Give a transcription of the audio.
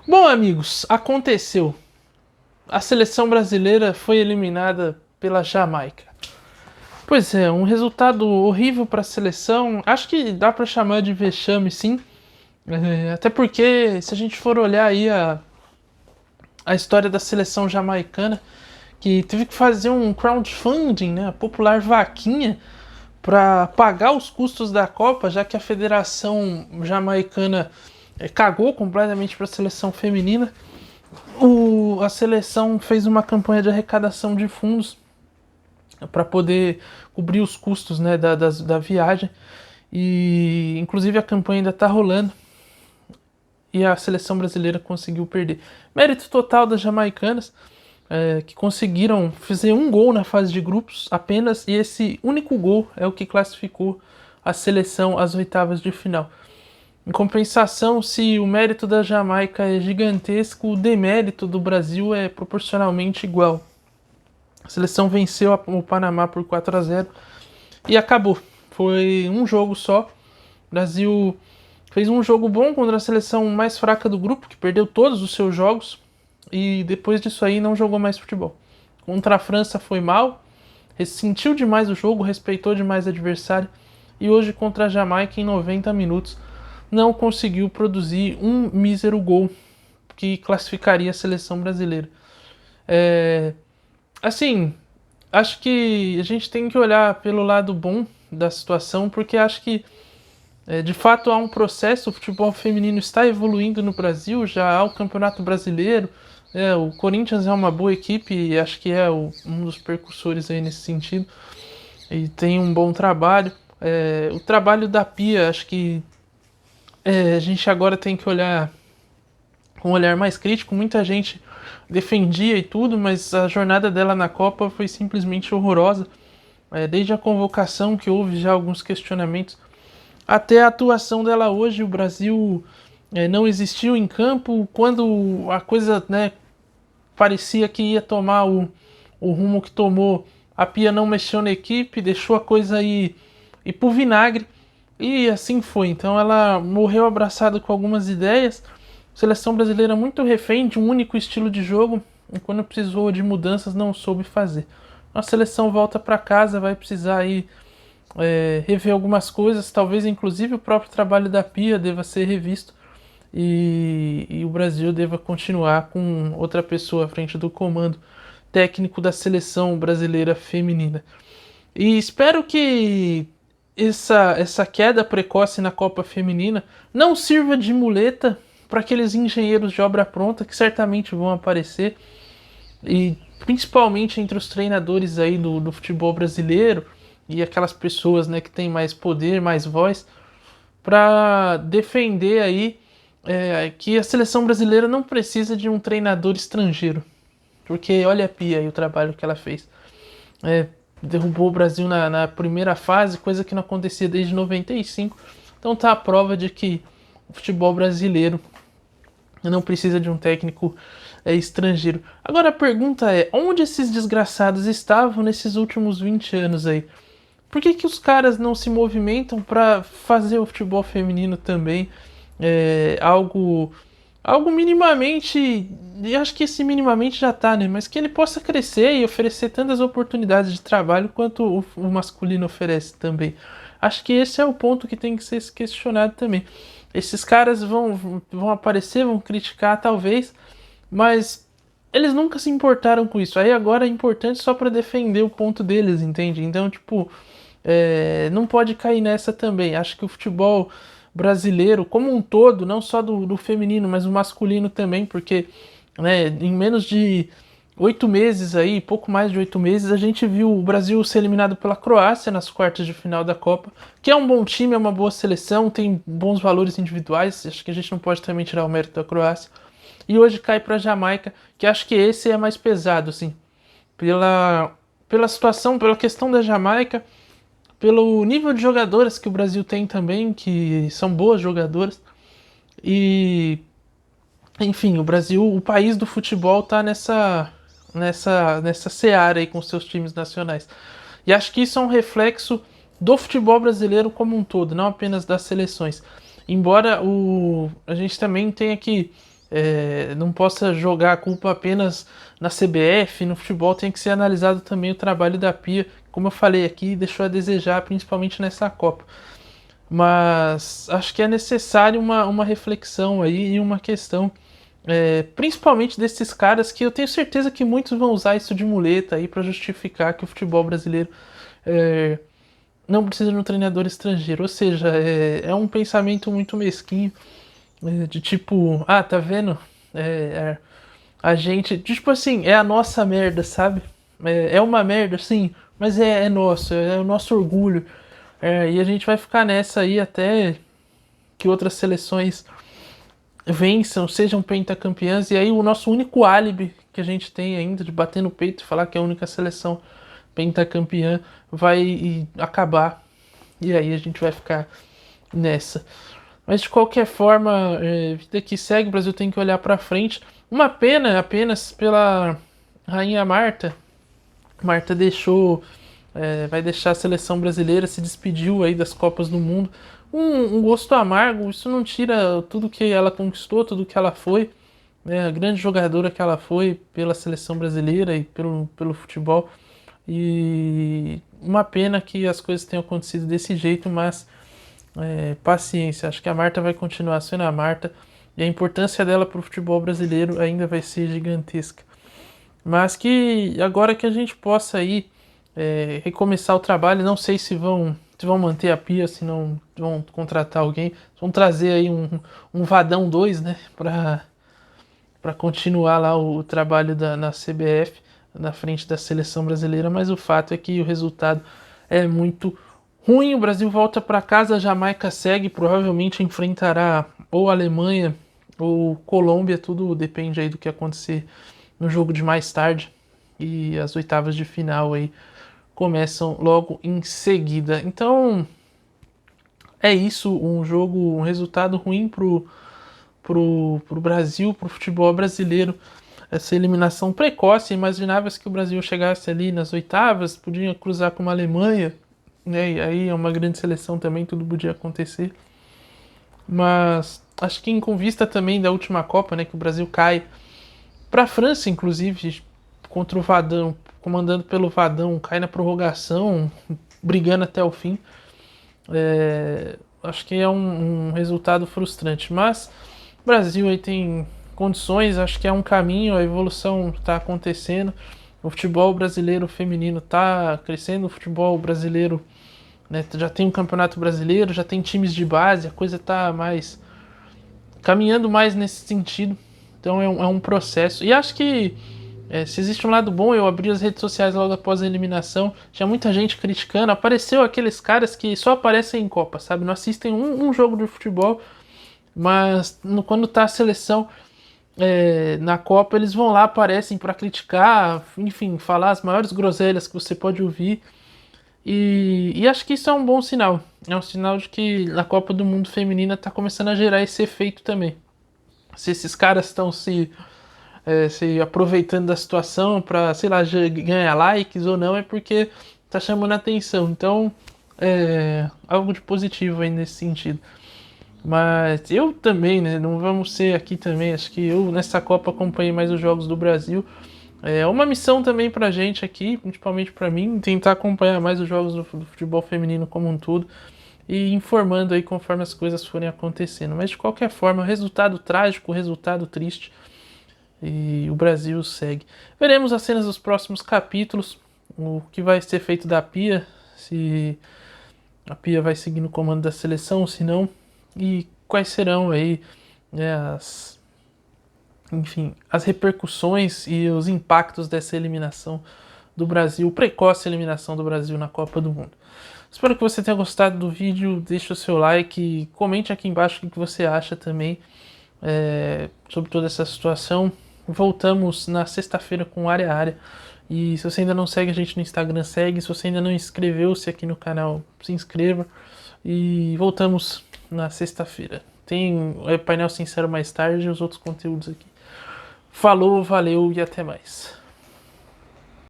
Bom, amigos, aconteceu. A seleção brasileira foi eliminada pela Jamaica. Pois é, um resultado horrível para a seleção. Acho que dá para chamar de vexame, sim. Até porque, se a gente for olhar aí a história da seleção jamaicana, que teve que fazer um crowdfunding, né, a popular vaquinha, para pagar os custos da Copa, já que a Federação Jamaicana cagou completamente para a seleção feminina. A seleção fez uma campanha de arrecadação de fundos para poder cobrir os custos, né, da viagem. E inclusive a campanha ainda está rolando e a seleção brasileira conseguiu perder. Mérito total das jamaicanas, que conseguiram fazer um gol na fase de grupos apenas, e esse único gol é o que classificou a seleção às oitavas de final. Em compensação, se o mérito da Jamaica é gigantesco, o demérito do Brasil é proporcionalmente igual. A seleção venceu o Panamá por 4-0 e acabou. Foi um jogo só. O Brasil fez um jogo bom contra a seleção mais fraca do grupo, que perdeu todos os seus jogos, e depois disso aí não jogou mais futebol. Contra a França foi mal, ressentiu demais o jogo, respeitou demais o adversário, e hoje contra a Jamaica, em 90 minutos, não conseguiu produzir um mísero gol que classificaria a seleção brasileira. Assim, acho que a gente tem que olhar pelo lado bom da situação, porque acho que de fato há um processo, o futebol feminino está evoluindo no Brasil, já há o Campeonato Brasileiro, o Corinthians é uma boa equipe e acho que é um dos percursores aí nesse sentido, e tem um bom trabalho. O trabalho da Pia, acho que a gente agora tem que olhar com um olhar mais crítico. Muita gente defendia e tudo, mas a jornada dela na Copa foi simplesmente horrorosa. Desde a convocação, que houve já alguns questionamentos, até a atuação dela hoje. O Brasil não existiu em campo. Quando a coisa, né, parecia que ia tomar o rumo que tomou, a Pia não mexeu na equipe, deixou a coisa ir pro vinagre. E assim foi. Então ela morreu abraçada com algumas ideias. Seleção brasileira muito refém de um único estilo de jogo, e quando precisou de mudanças não soube fazer. A seleção volta para casa, vai precisar aí rever algumas coisas, talvez inclusive o próprio trabalho da Pia deva ser revisto, e o Brasil deva continuar com outra pessoa à frente do comando técnico da seleção brasileira feminina. E espero que essa queda precoce na Copa Feminina não sirva de muleta para aqueles engenheiros de obra pronta que certamente vão aparecer, e principalmente entre os treinadores aí do futebol brasileiro e aquelas pessoas, né, que têm mais poder, mais voz, para defender aí que a seleção brasileira não precisa de um treinador estrangeiro. Porque olha a Pia e o trabalho que ela fez. Derrubou o Brasil na primeira fase, coisa que não acontecia desde 95. Então tá a prova de que o futebol brasileiro não precisa de um técnico estrangeiro. Agora a pergunta é, onde esses desgraçados estavam nesses últimos 20 anos aí? Por que os caras não se movimentam para fazer o futebol feminino também algo minimamente, e acho que esse minimamente já tá, né? Mas que ele possa crescer e oferecer tantas oportunidades de trabalho quanto o masculino oferece também. Acho que esse é o ponto que tem que ser questionado também. Esses caras vão aparecer, vão criticar talvez, mas eles nunca se importaram com isso. Aí agora é importante só para defender o ponto deles, entende? Então, tipo, não pode cair nessa também. Acho que o futebol brasileiro, como um todo, não só do feminino, mas o masculino também, porque né, em menos de 8 meses aí, pouco mais de 8 meses, a gente viu o Brasil ser eliminado pela Croácia nas quartas de final da Copa, que é um bom time, é uma boa seleção, tem bons valores individuais, acho que a gente não pode também tirar o mérito da Croácia. E hoje cai para a Jamaica, que acho que esse é mais pesado, assim, pela situação, pela questão da Jamaica, pelo nível de jogadoras que o Brasil tem também, que são boas jogadoras. E, enfim, o Brasil, o país do futebol, tá nessa seara aí com seus times nacionais. E acho que isso é um reflexo do futebol brasileiro como um todo, não apenas das seleções. Embora a gente também tenha que não possa jogar a culpa apenas na CBF, no futebol tem que ser analisado também o trabalho da Pia, como eu falei aqui, deixou a desejar, principalmente nessa Copa. Mas acho que é necessário uma reflexão aí e uma questão, principalmente desses caras que eu tenho certeza que muitos vão usar isso de muleta aí para justificar que o futebol brasileiro não precisa de um treinador estrangeiro. Ou seja, é um pensamento muito mesquinho, de tipo, tá vendo? A gente, tipo assim, é a nossa merda, sabe? É uma merda, sim, mas é nosso, é o nosso orgulho. E a gente vai ficar nessa aí até que outras seleções vençam, sejam pentacampeãs, e aí o nosso único álibi que a gente tem ainda de bater no peito e falar que é a única seleção pentacampeã vai acabar. E aí a gente vai ficar nessa. Mas de qualquer forma, vida que segue, o Brasil tem que olhar pra frente. Uma pena apenas pela Rainha Marta. Marta deixou, vai deixar a seleção brasileira, se despediu aí das Copas do Mundo. Um gosto amargo, isso não tira tudo que ela conquistou, tudo que ela foi, né, a grande jogadora que ela foi pela seleção brasileira e pelo futebol. E uma pena que as coisas tenham acontecido desse jeito, mas paciência, acho que a Marta vai continuar sendo a Marta e a importância dela para o futebol brasileiro ainda vai ser gigantesca. Mas que agora que a gente possa aí recomeçar o trabalho, não sei se vão manter a Pia, se não vão contratar alguém, vão trazer aí um Vadão 2, né, para continuar lá o trabalho na CBF, na frente da seleção brasileira, mas o fato é que o resultado é muito ruim. O Brasil volta para casa, a Jamaica segue, provavelmente enfrentará ou a Alemanha ou Colômbia, tudo depende aí do que acontecer no jogo de mais tarde, e as oitavas de final aí começam logo em seguida. Então é isso, um resultado ruim pro Brasil, pro futebol brasileiro, essa eliminação precoce. Imaginava-se que o Brasil chegasse ali nas oitavas, podia cruzar com uma Alemanha, né? E aí é uma grande seleção também, tudo podia acontecer. Mas acho que com vista também da última Copa, né, que o Brasil cai para a França, inclusive, contra o Vadão, comandando pelo Vadão, cai na prorrogação, brigando até o fim. Acho que é um resultado frustrante, mas o Brasil aí tem condições, acho que é um caminho, a evolução está acontecendo, o futebol brasileiro feminino está crescendo, o futebol brasileiro, né, já tem um campeonato brasileiro, já tem times de base, a coisa está mais caminhando mais nesse sentido, então é um processo, e acho que se existe um lado bom, eu abri as redes sociais logo após a eliminação, tinha muita gente criticando, apareceu aqueles caras que só aparecem em Copa, sabe? Não assistem um jogo de futebol, mas quando tá a seleção na Copa, eles vão lá, aparecem para criticar, enfim, falar as maiores groselhas que você pode ouvir. E acho que isso é um bom sinal. É um sinal de que a Copa do Mundo Feminina tá começando a gerar esse efeito também. Se esses caras estão se aproveitando da situação para, sei lá, ganhar likes ou não, é porque tá chamando a atenção. Então, algo de positivo aí nesse sentido. Mas eu também, né, não vamos ser aqui também, acho que eu nessa Copa acompanhei mais os jogos do Brasil. É uma missão também pra gente aqui, principalmente pra mim, tentar acompanhar mais os jogos do futebol feminino como um todo e informando aí conforme as coisas forem acontecendo. Mas de qualquer forma, resultado trágico, resultado triste, e o Brasil segue. Veremos as cenas dos próximos capítulos, o que vai ser feito da Pia, se a Pia vai seguir no comando da seleção, se não, e quais serão aí, né, as repercussões e os impactos dessa eliminação do Brasil, precoce eliminação do Brasil na Copa do Mundo. Espero que você tenha gostado do vídeo, deixe o seu like, comente aqui embaixo o que você acha também sobre toda essa situação. Voltamos na sexta-feira com Área a Área. E se você ainda não segue a gente no Instagram, segue. Se você ainda não inscreveu-se aqui no canal, se inscreva. E voltamos na sexta-feira. Tem painel sincero mais tarde e os outros conteúdos aqui. Falou, valeu e até mais.